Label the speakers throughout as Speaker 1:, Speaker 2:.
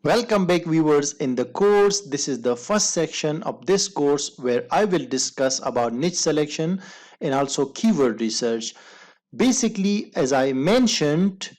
Speaker 1: Welcome back viewers in the course. This is the first section of this course where I will discuss about niche selection and also keyword research. Basically, as I mentioned,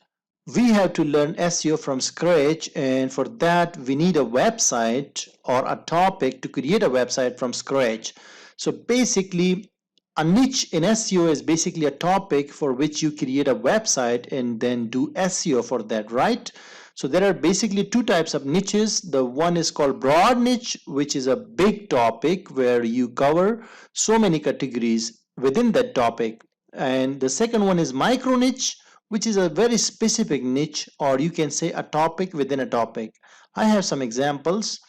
Speaker 1: we have to learn SEO from scratch, and for that we need a website or a topic to create a website from scratch. So basically, a niche in SEO is basically a topic for which you create a website and then do SEO for that, right? So there are basically two types of niches. The one is called broad niche, which is a big topic where you cover so many categories within that topic. And the second one is micro niche, which is a very specific niche, or you can say a topic within a topic. I have some examples.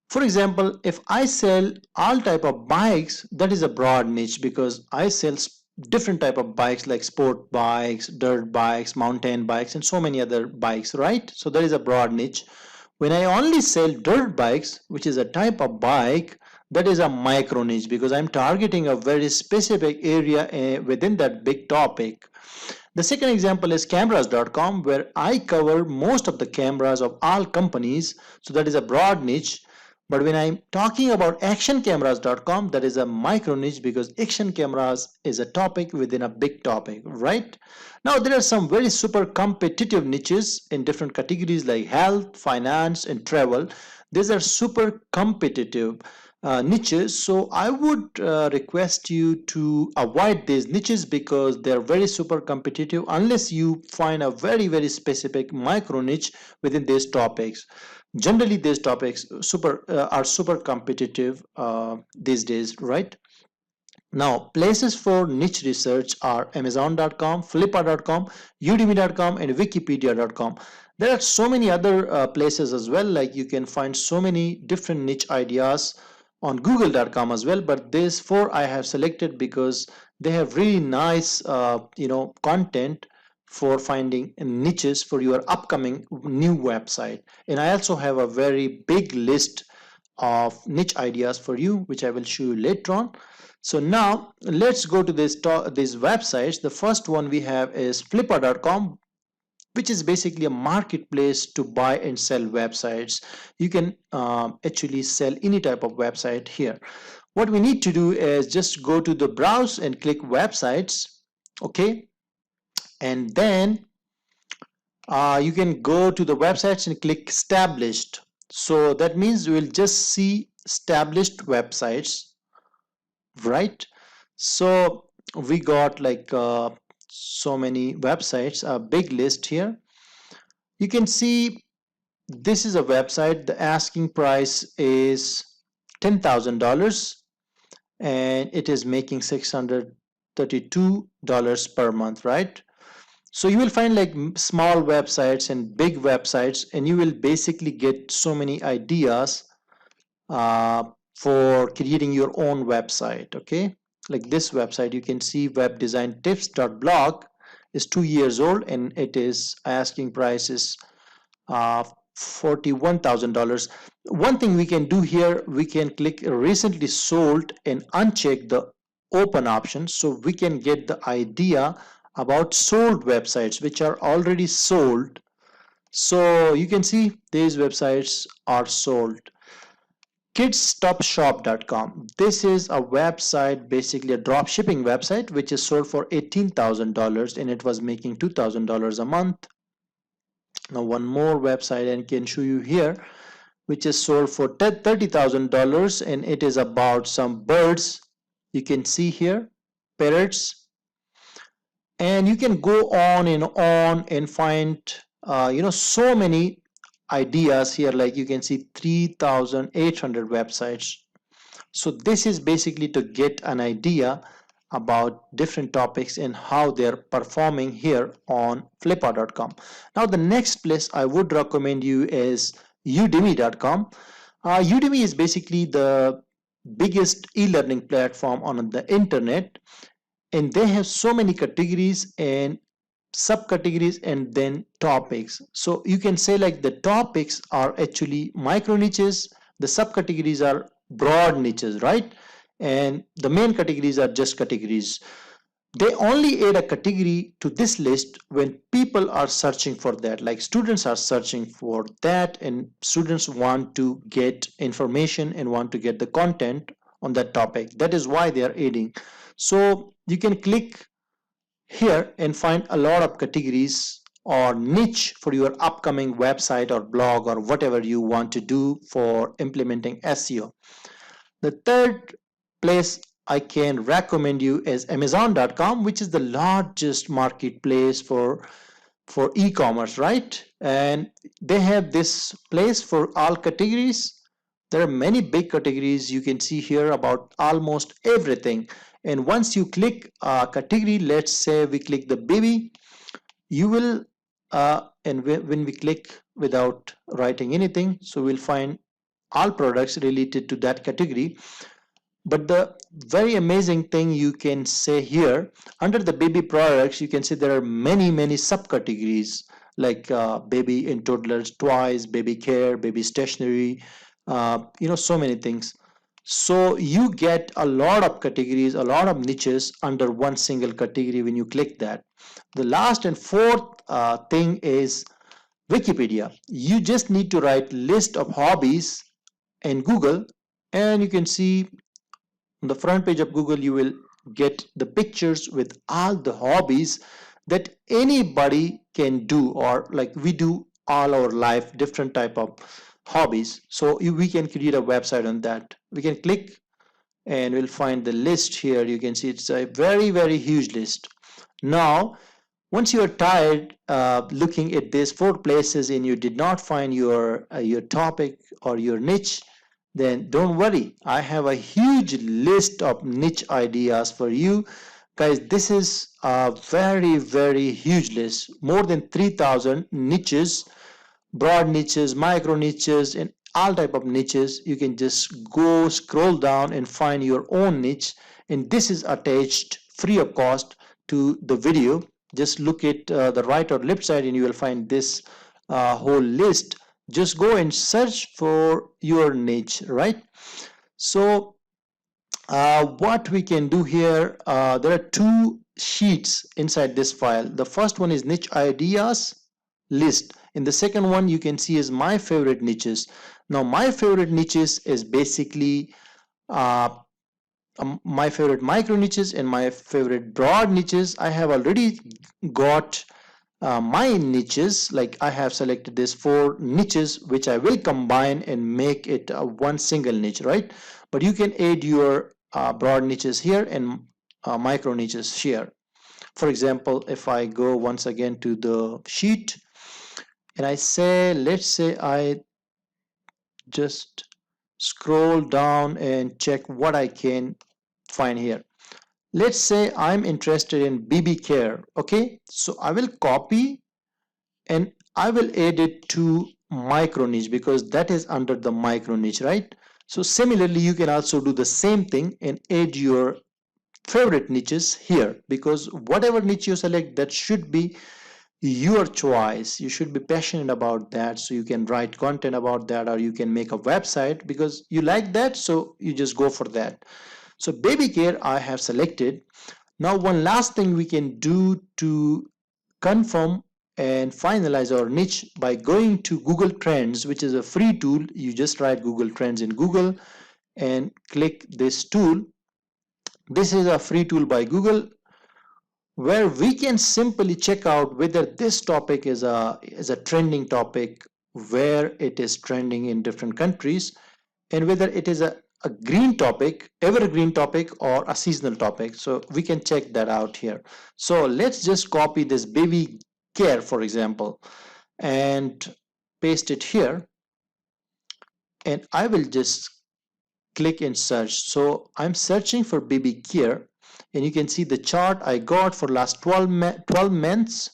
Speaker 1: For example, if I sell all type of bikes, that is a broad niche because I sell different type of bikes like sport bikes, dirt bikes, mountain bikes, and so many other bikes, right? So that is a broad niche. When I only sell dirt bikes, which is a type of bike, that is a micro niche because I'm targeting a very specific area within that big topic. The second example is cameras.com, where I cover most of the cameras of all companies. So that is a broad niche. But when I'm talking about actioncameras.com, that is a micro niche because action cameras is a topic within a big topic, right? Now there are some very super competitive niches in different categories like health, finance, and travel. These are super competitive niches, so I would request you to avoid these niches because they're very super competitive unless you find a very specific micro niche within these topics. Generally these topics are super competitive these days, right? Now places for niche research are amazon.com, flippa.com, udemy.com, and wikipedia.com. There are so many other places as well, like you can find so many different niche ideas on google.com as well, but these four I have selected because they have really nice content for finding niches for your upcoming new website. And I also have a very big list of niche ideas for you, which I will show you later on. So now let's go to these websites. The first one we have is flippa.com, which is basically a marketplace to buy and sell websites. You can actually sell any type of website here. What we need to do is just go to the browse and click websites, okay? And then you can go to the websites and click established. So that means you will just see established websites, right? So we got like so many websites, a big list here. You can see this is a website. The asking price is $10,000 and it is making $632 per month, right? So you will find like small websites and big websites, and you will basically get so many ideas for creating your own website, okay? Like this website, you can see webdesigntips.blog is 2 years old and it is asking price is $41,000. One thing we can do here, we can click recently sold and uncheck the open option, so we can get the idea about sold websites which are already sold. So you can see these websites are sold. Kidstopshop.com. This is a website, basically a drop shipping website, which is sold for $18,000 and it was making $2,000 a month. Now one more website I can show you here, which is sold for $30,000 and it is about some birds. You can see here, parrots, and you can go on and find so many ideas here. Like you can see 3,800 websites. So this is basically to get an idea about different topics and how they're performing here on flippa.com. Now the next place I would recommend you is udemy.com. Udemy is basically the biggest e-learning platform on the internet, and they have so many categories and subcategories and then topics. So you can say like the topics are actually micro niches, the subcategories are broad niches, right? And the main categories are just categories. They only add a category to this list when people are searching for that, like students are searching for that, and students want to get information and want to get the content on that topic. That is why they are adding. So you can click here and find a lot of categories or niche for your upcoming website or blog or whatever you want to do for implementing SEO. The third place I can recommend you is Amazon.com, which is the largest marketplace for e-commerce, right? And they have this place for all categories. There are many big categories you can see here about almost everything. And once you click a category, let's say we click the baby, you will and when we click without writing anything, so we'll find all products related to that category. But the very amazing thing you can say here, under the baby products, you can see there are many subcategories, like baby and toddlers toys, baby care, baby stationery, so many things. So you get a lot of categories, a lot of niches under one single category when you click that. The last and fourth thing is Wikipedia. You just need to write list of hobbies in Google, and you can see on the front page of Google you will get the pictures with all the hobbies that anybody can do, or like we do all our life, different type of hobbies. So we can create a website on that. We can click and we'll find the list here. You can see it's a very huge list. Now once you are tired looking at these four places and you did not find your topic or your niche, then don't worry. I have a huge list of niche ideas for you. Guys, this is a very huge list. More than 3,000 niches, broad niches, micro niches, and all type of niches. You can just go scroll down and find your own niche, and this is attached free of cost to the video. Just look at the right or left side and you will find this whole list. Just go and search for your niche, right? So what we can do here, there are two sheets inside this file. The first one is niche ideas list, and the second one you can see is my favorite niches. Now my favorite niches is basically my favorite micro niches and my favorite broad niches. I have already got my niches, like I have selected these four niches which I will combine and make it one single niche, right? But you can add your broad niches here and micro niches here. For example, if I go once again to the sheet and I say, let's say I just scroll down and check what I can find here. Let's say I'm interested in BB care. Okay, so I will copy and I will add it to micro niche because that is under the micro niche, right? So similarly, you can also do the same thing and add your favorite niches here, because whatever niche you select, that should be your choice. You should be passionate about that, so you can write content about that, or you can make a website because you like that, so you just go for that. So baby care I have selected. Now one last thing we can do to confirm and finalize our niche by going to Google Trends, which is a free tool. You just write Google Trends in Google and click this tool. This is a free tool by Google where we can simply check out whether this topic is a trending topic, where it is trending in different countries, and whether it is a green topic, evergreen topic, or a seasonal topic. So we can check that out here. So let's just copy this baby care, for example, and paste it here, and I will just click and search. So I'm searching for baby care, and you can see the chart I got for last 12 months,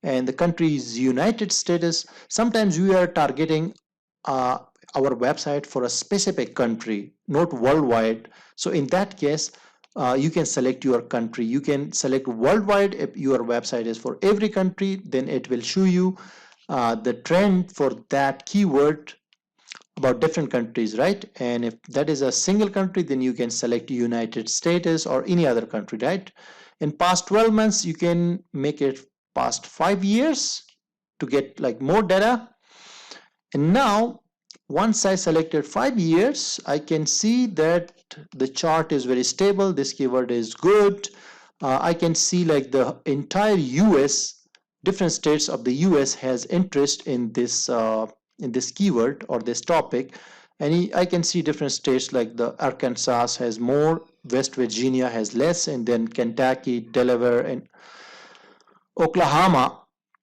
Speaker 1: and the country is United States. Sometimes we are targeting our website for a specific country, not worldwide. So in that case, you can select your country. You can select worldwide. If your website is for every country, then it will show you the trend for that keyword about different countries, right? And if that is a single country, then you can select United States or any other country, right? In past 12 months, you can make it past 5 years to get like more data. And now, once I selected 5 years, I can see that the chart is very stable. This keyword is good. I can see like the entire US, different states of the US has interest in this keyword or this topic. And I can see different states like the Arkansas has more, West Virginia has less, and then Kentucky, Delaware, and Oklahoma,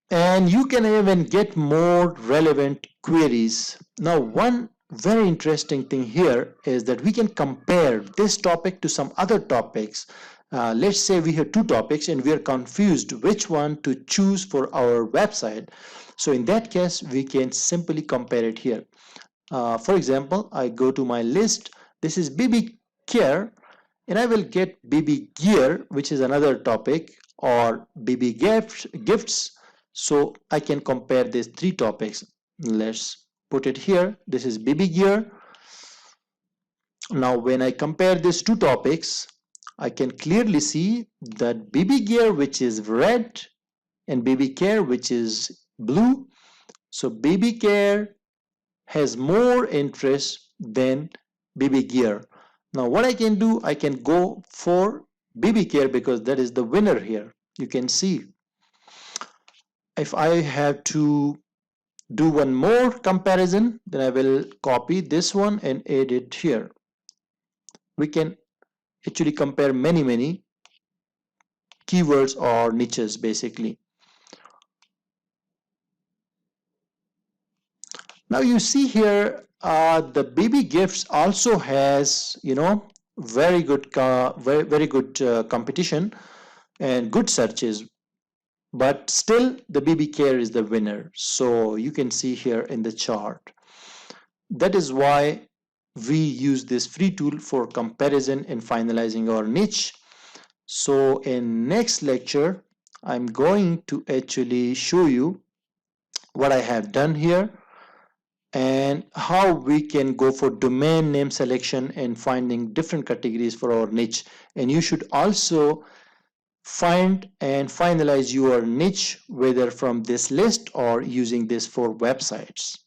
Speaker 1: and you can even get more relevant queries. Now, one very interesting thing here is that we can compare this topic to some other topics. Let's say we have two topics and we are confused which one to choose for our website. So in that case, we can simply compare it here. For example, I go to my list. This is baby care, and I will get baby gear, which is another topic, or baby gifts. So I can compare these three topics. Let's put it here. This is baby gear. Now when I compare these two topics, I can clearly see that baby gear, which is red, and baby care, which is blue. So baby care has more interest than baby gear. Now what I can do, I can go for baby care because that is the winner here. You can see if I have to do one more comparison, then I will copy this one and add it here. We can actually compare many keywords or niches basically. Now you see here the baby gifts also has, you know, very good very good competition and good searches, but still the baby care is the winner. So you can see here in the chart. That is why we use this free tool for comparison and finalizing our niche. So in next lecture, I'm going to actually show you what I have done here and how we can go for domain name selection and finding different categories for our niche. And you should also find and finalize your niche whether from this list or using this for websites.